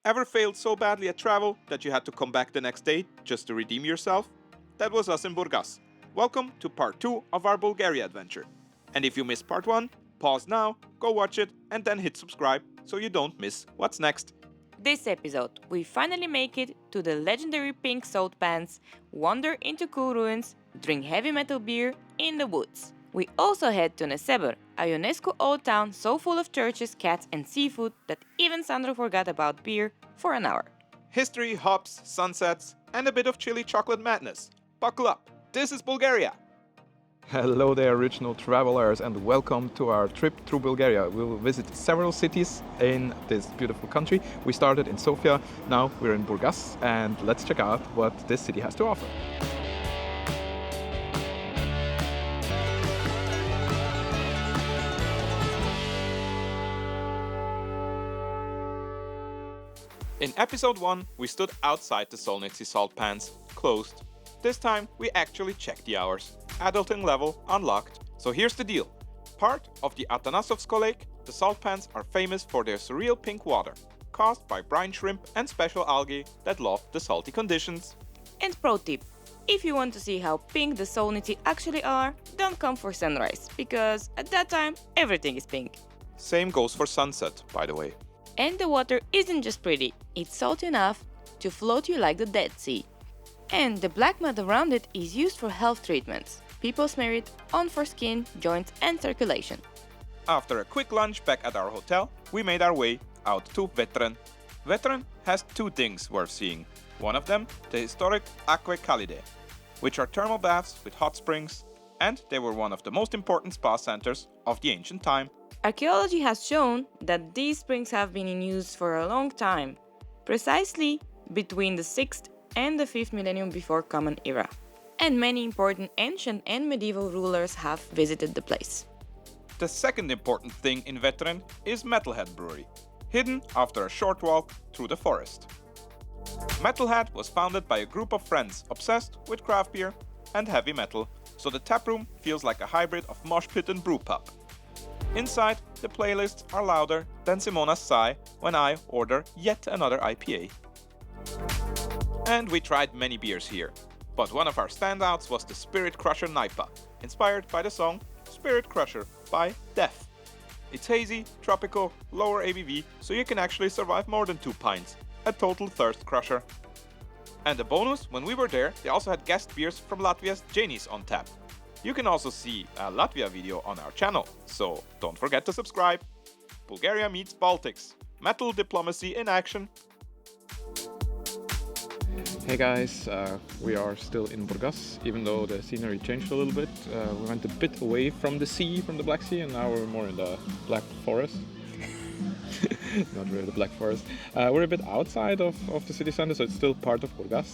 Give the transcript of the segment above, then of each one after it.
Ever failed so badly at travel that you had to come back the next day just to redeem yourself? That was us in Burgas. Welcome to part 2 of our Bulgaria adventure. And if you missed part 1, pause now, go watch it, and then hit subscribe so you don't miss what's next. This episode, we finally make it to the legendary pink salt pans, wander into cool ruins, drink heavy metal beer in the woods. We also head to Nessebar, a UNESCO old town so full of churches, cats and seafood that even Sandro forgot about beer for an hour. History, hops, sunsets, and a bit of chili chocolate madness. Buckle up, this is Bulgaria! Hello there, original travelers, and welcome to our trip through Bulgaria. We will visit several cities in this beautiful country. We started in Sofia, now we're in Burgas, and let's check out what this city has to offer. In episode 1, we stood outside the Solnitsi Salt Pans, closed. This time, we actually checked the hours. Adulting level unlocked. So here's the deal. Part of the Atanasovsko Lake, the salt pans are famous for their surreal pink water, caused by brine shrimp and special algae that love the salty conditions. And pro tip, if you want to see how pink the Solnitsi actually are, don't come for sunrise, because at that time, everything is pink. Same goes for sunset, by the way. And the water isn't just pretty, it's salty enough to float you like the Dead Sea. And the black mud around it is used for health treatments. People smear it on for skin, joints and circulation. After a quick lunch back at our hotel, we made our way out to Vetren. Vetren has two things worth seeing. One of them, the historic Aquae Calidae, which are thermal baths with hot springs, and they were one of the most important spa centers of the ancient time. Archaeology has shown that these springs have been in use for a long time, precisely between the 6th and the 5th millennium before Common Era. And many important ancient and medieval rulers have visited the place. The second important thing in Vetren is Metalhead Brewery, hidden after a short walk through the forest. Metalhead was founded by a group of friends obsessed with craft beer and heavy metal, so the taproom feels like a hybrid of mosh pit and brewpub. Inside, the playlists are louder than Simona's sigh when I order yet another IPA. And we tried many beers here, but one of our standouts was the Spirit Crusher Naipa, inspired by the song Spirit Crusher by Def. It's hazy, tropical, lower ABV, so you can actually survive more than 2 pints, a total thirst crusher. And a bonus, when we were there, they also had guest beers from Latvia's Janis on tap. You can also see a Latvia video on our channel, so don't forget to subscribe. Bulgaria meets Baltics. Metal diplomacy in action. Hey guys, we are still in Burgas, even though the scenery changed a little bit. We went a bit away from the sea, from the Black Sea, and now we're more in the Black Forest. Not really the Black Forest. We're a bit outside of the city center, so it's still part of Burgas.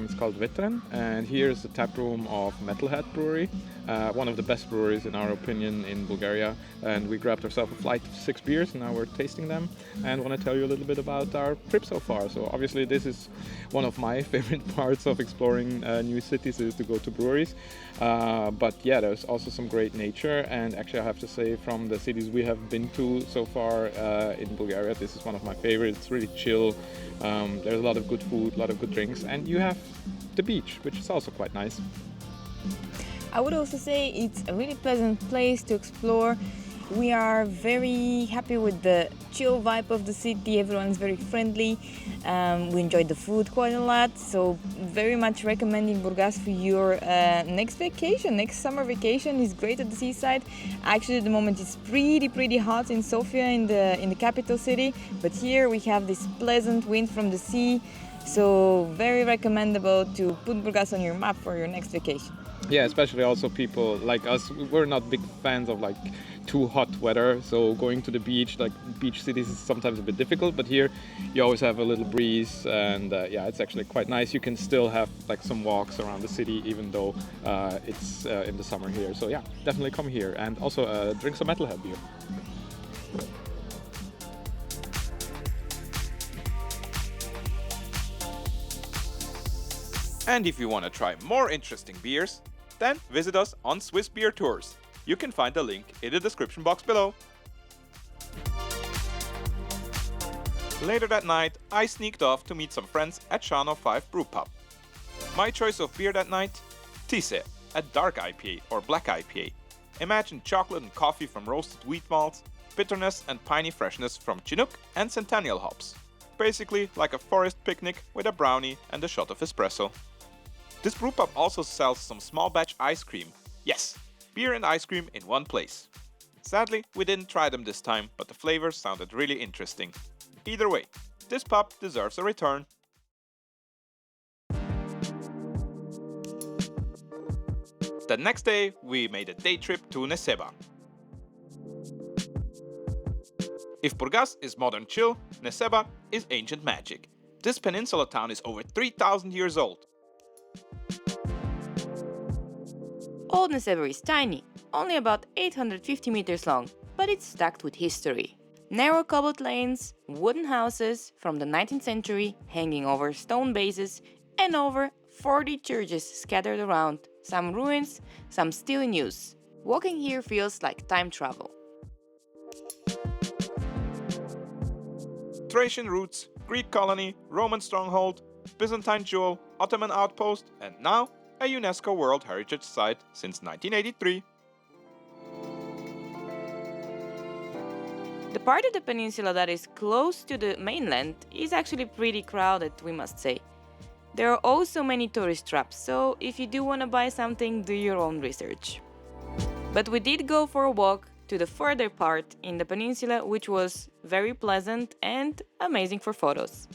It's called Vetren, and here is the tap room of Metalhead Brewery, one of the best breweries in our opinion in Bulgaria. And we grabbed ourselves a flight of 6 beers, and now we're tasting them and want to tell you a little bit about our trip so far. So obviously this is one of my favorite parts of exploring new cities, is to go to breweries. But yeah, there's also some great nature, and actually I have to say, from the cities we have been to so far in Bulgaria, this is one of my favorites. It's really chill. There's a lot of good food, a lot of good drinks, and you have the beach, which is also quite nice. I would also say it's a really pleasant place to explore. We are very happy with the chill vibe of the city. Everyone's very friendly. We enjoyed the food quite a lot, so very much recommending Burgas for your next vacation. Next summer vacation is great at the seaside. Actually, at the moment it's pretty hot in Sofia, in the capital city, but here we have this pleasant wind from the sea, so very recommendable to put Burgas on your map for your next vacation. Yeah, especially also people like us, we're not big fans of like too hot weather, so going to the beach, like beach cities, is sometimes a bit difficult, but here you always have a little breeze, and yeah, it's actually quite nice. You can still have like some walks around the city even though it's in the summer here, so yeah, definitely come here, and also drink some Metalhead beer. And if you want to try more interesting beers, then visit us on Swiss Beer Tours. You can find the link in the description box below. Later that night, I sneaked off to meet some friends at Channel 5 Brewpub. My choice of beer that night? Tise, a dark IPA or black IPA. Imagine chocolate and coffee from roasted wheat malts, bitterness and piney freshness from Chinook and Centennial hops. Basically like a forest picnic with a brownie and a shot of espresso. This brewpub also sells some small batch ice cream. Yes, beer and ice cream in one place. Sadly, we didn't try them this time, but the flavors sounded really interesting. Either way, this pub deserves a return. The next day, we made a day trip to Nessebar. If Burgas is modern chill, Nessebar is ancient magic. This peninsula town is over 3,000 years old. Old Nessebar is tiny, only about 850 meters long, but it's stacked with history. Narrow cobbled lanes, wooden houses from the 19th century hanging over stone bases, and over 40 churches scattered around, some ruins, some still in use. Walking here feels like time travel. Thracian roots, Greek colony, Roman stronghold, Byzantine jewel, Ottoman outpost, and now a UNESCO World Heritage Site since 1983. The part of the peninsula that is close to the mainland is actually pretty crowded, we must say. There are also many tourist traps, so if you do want to buy something, do your own research. But we did go for a walk to the further part in the peninsula, which was very pleasant and amazing for photos.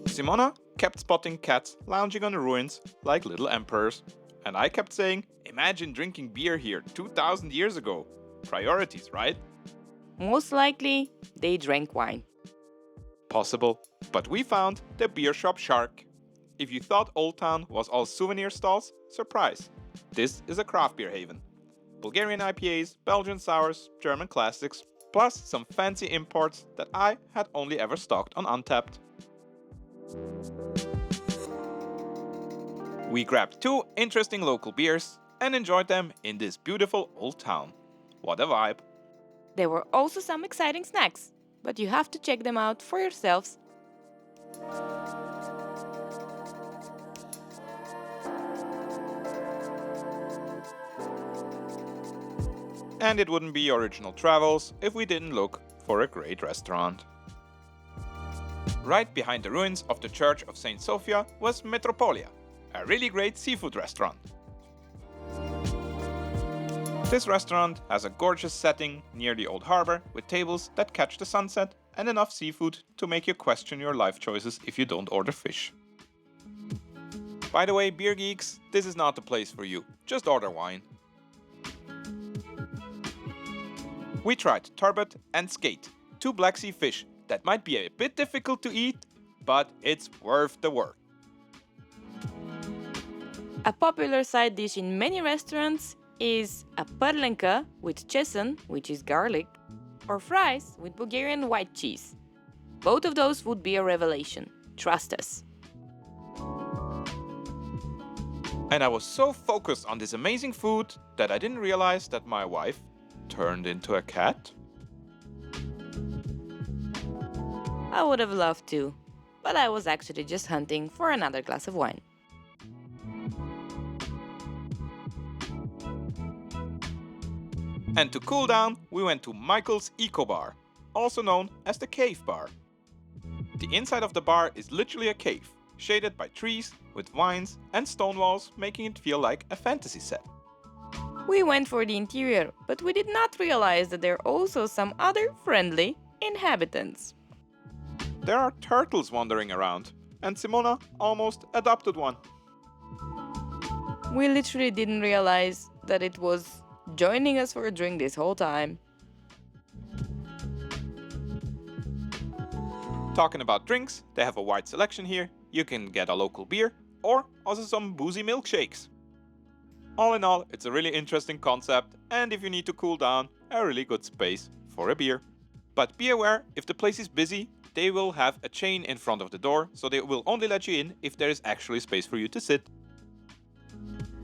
Simona kept spotting cats lounging on the ruins like little emperors, and I kept saying, imagine drinking beer here 2,000 years ago. Priorities, right? Most likely, they drank wine. Possible, but we found the beer shop Shark. If you thought Old Town was all souvenir stalls, surprise. This is a craft beer haven. Bulgarian IPAs, Belgian sours, German classics, plus some fancy imports that I had only ever stocked on Untapped. We grabbed 2 interesting local beers and enjoyed them in this beautiful old town. What a vibe. There were also some exciting snacks, but you have to check them out for yourselves. And it wouldn't be original travels if we didn't look for a great restaurant. Right behind the ruins of the Church of St. Sofia was Metropolia, a really great seafood restaurant. This restaurant has a gorgeous setting near the old harbor with tables that catch the sunset and enough seafood to make you question your life choices if you don't order fish. By the way, beer geeks, this is not the place for you, just order wine. We tried turbot and skate, 2 Black Sea fish that might be a bit difficult to eat, but it's worth the work. A popular side dish in many restaurants is a perlenka with česan, which is garlic, or fries with Bulgarian white cheese. Both of those would be a revelation, trust us. And I was so focused on this amazing food that I didn't realize that my wife turned into a cat. I would have loved to, but I was actually just hunting for another glass of wine. And to cool down, we went to Michael's Eco Bar, also known as the Cave Bar. The inside of the bar is literally a cave, shaded by trees with vines and stone walls, making it feel like a fantasy set. We went for the interior, but we did not realize that there are also some other friendly inhabitants. There are turtles wandering around, and Simona almost adopted one. We literally didn't realize that it was joining us for a drink this whole time. Talking about drinks, they have a wide selection here. You can get a local beer or also some boozy milkshakes. All in all, it's a really interesting concept, and if you need to cool down, a really good space for a beer. But be aware, if the place is busy, they will have a chain in front of the door, so they will only let you in if there is actually space for you to sit.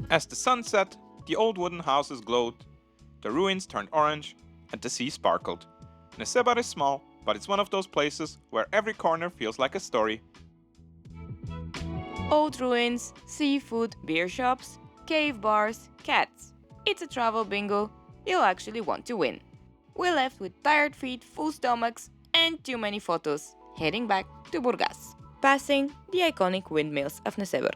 As the sun set, The old wooden houses glowed, the ruins turned orange, and the sea sparkled. Nessebar is small, but it's one of those places where every corner feels like a story. Old ruins, seafood, beer shops, cave bars, cats. It's a travel bingo you'll actually want to win. We left with tired feet, full stomachs, and too many photos, heading back to Burgas, passing the iconic windmills of Nessebar.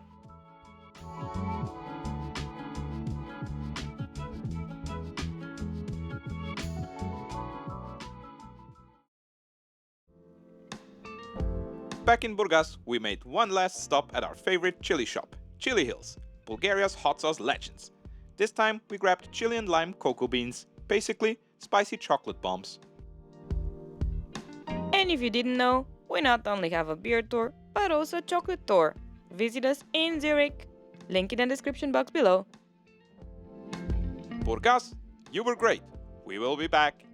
Back in Burgas, we made one last stop at our favorite chili shop, Chili Hills, Bulgaria's hot sauce legends. This time we grabbed chili and lime cocoa beans, basically spicy chocolate bombs. And if you didn't know, we not only have a beer tour, but also a chocolate tour. Visit us in Zurich, link in the description box below. Burgas, you were great. We will be back.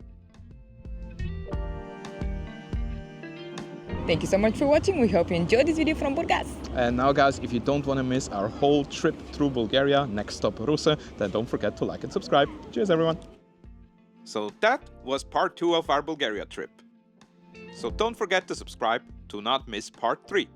Thank you so much for watching. We hope you enjoyed this video from Burgas. And now guys, if you don't want to miss our whole trip through Bulgaria, next stop Ruse, then don't forget to like and subscribe. Cheers everyone! So that was part 2 of our Bulgaria trip. So don't forget to subscribe to not miss part 3.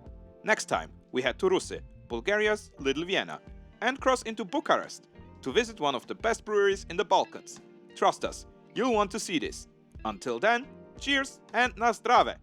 Next time, we head to Ruse, Bulgaria's Little Vienna, and cross into Bucharest to visit one of the best breweries in the Balkans. Trust us, you'll want to see this. Until then, cheers and na zdrave!